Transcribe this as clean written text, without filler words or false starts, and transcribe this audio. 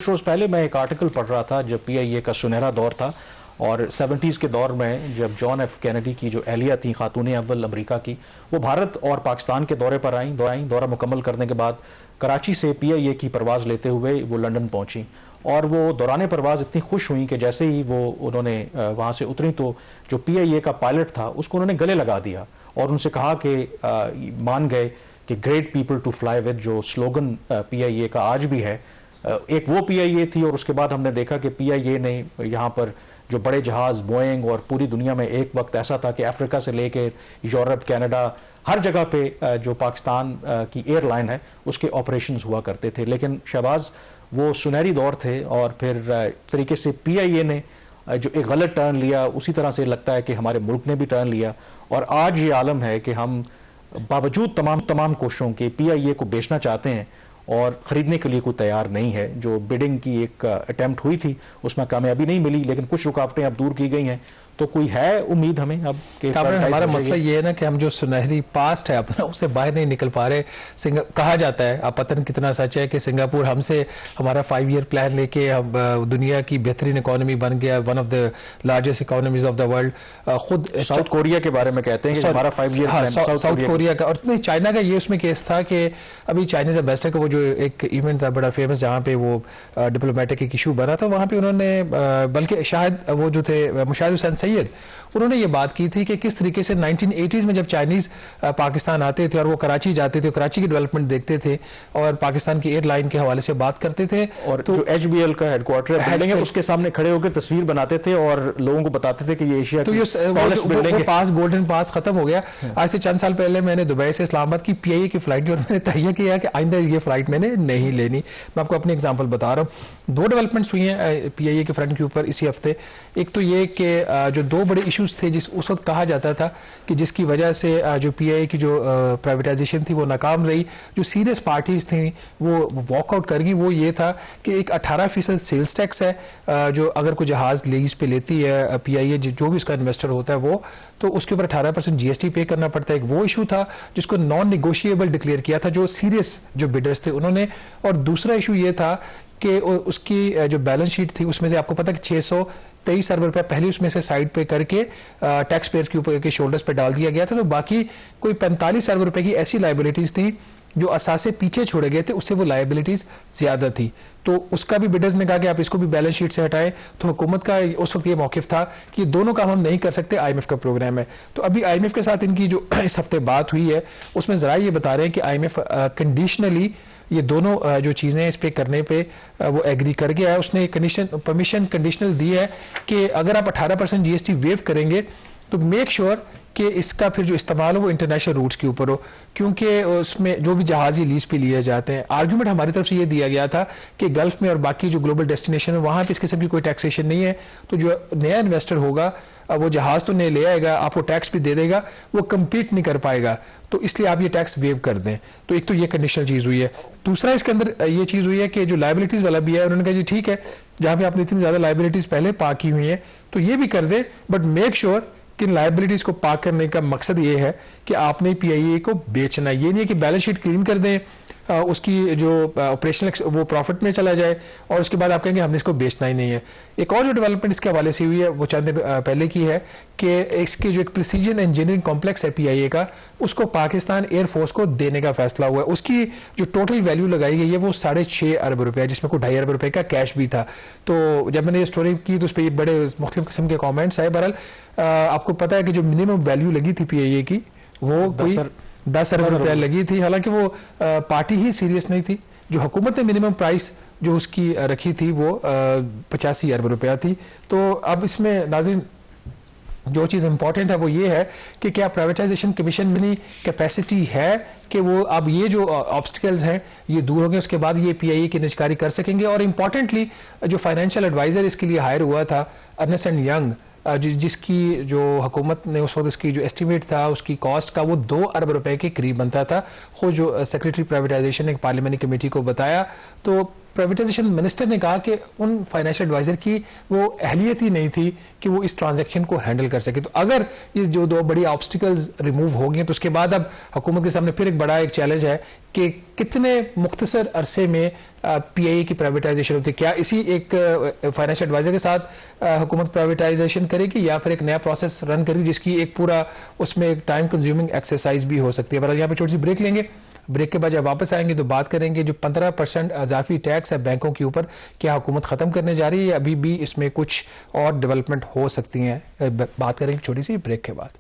روز پہلے میں ایک آرٹیکل پڑھ رہا تھا جب پی آئی اے کا سنہرا دور تھا اور 70s کے دور میں جب جان ایف کینیڈی کی جو اہلیہ تھیں خاتون اول امریکہ کی وہ بھارت اور پاکستان کے دورے پر آئیں دورہ مکمل کرنے کے بعد کراچی سے پی آئی اے کی پرواز لیتے ہوئے وہ لنڈن پہنچیں اور وہ دوران پرواز اتنی خوش ہوئیں کہ جیسے ہی وہ انہوں نے وہاں سے اتری تو جو پی آئی اے کا پائلٹ تھا اس کو انہوں نے گلے لگا دیا اور ان سے کہا کہ مان گئے کہ great people to fly with جو سلوگن پی آئی اے کا آج بھی ہے ایک وہ پی آئی اے تھی اور اس کے بعد ہم نے دیکھا کہ پی آئی اے نے یہاں پر جو بڑے جہاز بوئنگ اور پوری دنیا میں ایک وقت ایسا تھا کہ افریقہ سے لے کے یورپ کینیڈا ہر جگہ پہ جو پاکستان کی ایئر لائن ہے اس کے آپریشنز ہوا کرتے تھے لیکن شہباز وہ سنہری دور تھے اور پھر طریقے سے پی آئی اے نے جو ایک غلط ٹرن لیا اسی طرح سے لگتا ہے کہ ہمارے ملک نے بھی ٹرن لیا اور آج یہ عالم ہے کہ ہم باوجود تمام کوششوں کے پی آئی اے کو بیچنا چاہتے ہیں اور خریدنے کے لیے کوئی تیار نہیں ہے. جو بیڈنگ کی ایک اٹیمپٹ ہوئی تھی اس میں کامیابی نہیں ملی لیکن کچھ رکاوٹیں اب دور کی گئی ہیں تو کوئی ہے امید ہمیں اب کہ ہمارا مسئلہ یہ ہے نا کہ ہم جو سنہری پاسٹ ہے اپنا اسے باہر نہیں نکل پا رہے. کہا جاتا ہے اب پتہ نہیں کتنا سچ ہے کہ سنگاپور ہم سے ہمارا 5 ایئر پلان لے کے دنیا کی بہترین اکانومی بن گیا, one of the largest economies of the world. خود ساؤتھ کوریا کے بارے میں کہتے ہیں کہ ہمارا 5 ایئر پلان ساؤتھ کوریا کا, اور چائنا کا یہ اس میں کیس تھا کہ ابھی چائنیز ایمبیسڈر کا وہ جو ایک ایونٹ تھا بڑا فیمس جہاں پہ وہ ڈپلومیٹک ایک ایشو بنا تھا وہاں پہ انہوں نے بلکہ شاید وہ جو تھے مشاہد حسین سید انہوں نے یہ بات کی تھی کہ کس طریقے سے 1980s میں جب چائنیز پاکستان آتے تھے اور وہ کراچی جاتے تھے, کراچی کی ڈیولپمنٹ دیکھتے تھے اور پاکستان کی ایئر لائن کے حوالے سے بات کرتے تھے اور جو ایچ بی ایل کا ہیڈ کوارٹر ہے اس کے سامنے کھڑے ہو کے تصویر بناتے تھے اور لوگوں کو بتاتے تھے کہ یہ ایشیا کی ٹالسٹ بلڈنگ ہے. پاس گولڈن پاس ختم ہو گیا. آج سے چند سال پہلے میں نے دبئی سے اسلام آباد کی پی آئی اے کی فلائٹ جو میں نے تہیہ کیا کہ آئندہ یہ فلائٹ میں نے نہیں لینی. میں آپ کو اپنی ایگزامپل بتا رہا ہوں. 2 ڈیولپمنٹس ہوئی ہیں پی آئی اے کے فرنٹ کے اوپر اسی ہفتے. ایک تو یہ کہ جو 2 بڑے ایشوز تھے جس اس وقت کہا جاتا تھا کہ جس کی وجہ سے جو پی آئی اے کی جو پرائیویٹائزیشن تھی وہ ناکام رہی, جو سیریس پارٹیز تھیں وہ واک آؤٹ کر گئی. وہ یہ تھا کہ ایک 18% سیلز ٹیکس ہے جو اگر کوئی جہاز لیز پہ لیتی ہے پی آئی اے جو بھی اس کا انویسٹر ہوتا ہے وہ تو اس کے اوپر 18% جی ایس ٹی پے کرنا پڑتا ہے. ایک وہ ایشو تھا جس کو نان نیگوشیبل ڈکلیئر کیا تھا جو سیریس جو بیڈرز تھے انہوں نے. اور دوسرا ایشو یہ تھا کہ اس کی جو بیلنس شیٹ تھی اس میں سے آپ کو پتا کہ 623 ارب روپے پہلے اس میں سے سائڈ پہ کر کے ٹیکس پیئرز کے اوپر کے شولڈرز پہ ڈال دیا گیا تھا. تو باقی کوئی 45 ارب روپے کی ایسی لائبلٹیز تھیں جو اثاثے پیچھے چھوڑے گئے تھے, اس سے وہ لائبلٹیز زیادہ تھی. تو اس کا بھی بیڈرز نے کہا کہ آپ اس کو بھی بیلنس شیٹ سے ہٹائیں. تو حکومت کا اس وقت یہ موقف تھا کہ یہ دونوں کام ہم نہیں کر سکتے, آئی ایم ایف کا پروگرام ہے. تو ابھی آئی ایم ایف کے ساتھ ان کی جو اس ہفتے بات ہوئی ہے اس میں ذرائع یہ بتا رہے ہیں کہ آئی ایم ایف کنڈیشنلی یہ دونوں جو چیزیں اس پہ کرنے پہ وہ ایگری کر گیا ہے. اس نے پرمیشن کنڈیشنل دی ہے کہ اگر آپ 18% جی ایس ٹی ویو کریں گے تو میک شیور کہ اس کا پھر جو استعمال ہو وہ انٹرنیشنل روٹس کے اوپر ہو, کیونکہ اس میں جو بھی جہازی لیز پہ لیے جاتے ہیں. آرگومنٹ ہماری طرف سے یہ دیا گیا تھا کہ گلف میں اور باقی جو گلوبل ڈیسٹینیشن ہے وہاں پہ اس قسم کی کوئی ٹیکسیشن نہیں ہے. تو جو نیا انویسٹر ہوگا وہ جہاز تو نہیں لے آئے گا, آپ کو ٹیکس بھی دے دے گا, وہ کمپیٹ نہیں کر پائے گا. تو اس لیے آپ یہ ٹیکس ویو کر دیں. تو ایک تو یہ کنڈیشنل چیز ہوئی ہے. دوسرا اس کے اندر یہ چیز ہوئی ہے کہ جو لائبلٹیز والا بھی ہے انہوں نے کہا جی ٹھیک ہے جہاں پہ آپ نے اتنی زیادہ لائبلٹیز پہلے پاک کی ہوئی ہیں تو یہ بھی کر دیں, بٹ میک شیور کہ لائبلٹیز کو پاک کرنے کا مقصد یہ ہے کہ آپ نے پی آئی اے کو بیچنا. یہ نہیں ہے کہ بیلنس شیٹ کلین کر دیں, اس کی جو آپریشنل وہ پروفٹ میں چلا جائے اور اس کے بعد آپ کہیں گے ہم نے اس کو بیچنا ہی نہیں ہے. ایک اور جو ڈیولپمنٹ اس کے حوالے سے ہوئی ہے وہ چند دن پہلے کی ہے کہ اس کے جو ایک پریسیجن انجینئرنگ کمپلیکس ہے پی آئی اے کا اس کو پاکستان ایئر فورس کو دینے کا فیصلہ ہوا ہے. اس کی جو ٹوٹل ویلیو لگائی گئی ہے وہ 6.5 ارب روپے ہے جس میں کوئی 2.5 ارب روپے کا کیش بھی تھا. تو جب میں نے یہ اسٹوری کی تو اس پہ بڑے مختلف قسم کے کامنٹس آئے. بہرحال آپ کو پتا ہے کہ جو منیمم ویلیو لگی تھی پی آئی اے کی وہ کوئی 10 ارب روپیہ لگی تھی, حالانکہ وہ پارٹی ہی سیریس نہیں تھی. جو حکومت نے منیمم پرائس جو اس کی رکھی تھی وہ 85 ارب روپیہ تھی. تو اب اس میں ناظرین جو چیز امپورٹنٹ ہے وہ یہ ہے کہ کیا پرائیویٹائزیشن کمیشن میں کیپیسٹی ہے کہ وہ اب یہ جو آبسٹیکلز ہیں یہ دور ہوں گے, اس کے بعد یہ پی آئی اے کی نجکاری کر سکیں گے. اور امپورٹنٹلی جو فائنینشیل ایڈوائزر اس کے لیے ہائر ہوا تھا ارنسٹ اینڈ ینگ جس کی جو حکومت نے اس وقت اس کی جو ایسٹیمیٹ تھا اس کی کاسٹ کا وہ 2 ارب روپے کے قریب بنتا تھا. خود جو سیکریٹری پرائیویٹائزیشن نے ایک پارلیمانی کمیٹی کو بتایا. تو پرائیویٹائزیشن منسٹر نے کہا کہ ان فائنینشیل ایڈوائزر کی وہ اہلیت ہی نہیں تھی کہ وہ اس ٹرانزیکشن کو ہینڈل کر سکے. تو اگر یہ جو دو بڑی آبسٹیکلز ریموو ہو گئی تو اس کے بعد اب حکومت کے سامنے پھر ایک بڑا ایک چیلنج ہے کہ کتنے مختصر عرصے میں پی آئی اے کی پرائیویٹائزیشن ہوتی ہے. کیا اسی ایک فائنینشیل ایڈوائزر کے ساتھ حکومت پرائیویٹائزیشن کرے گی یا پھر ایک نیا پروسیس رن کرے گی جس کی ایک پورا اس میں ایک ٹائم کنزیومنگ ایکسرسائز بھی ہو سکتی ہے. پر یہاں پہ چھوٹی سی بریک لیں گے. بریک کے بعد جب واپس آئیں گے تو بات کریں گے جو 15% اضافی ٹیکس ہے بینکوں کے اوپر, کیا حکومت ختم کرنے جا رہی ہے یا ابھی بھی اس میں کچھ اور ڈیولپمنٹ ہو سکتی ہیں. بات کریں گے چھوٹی سی بریک کے بعد.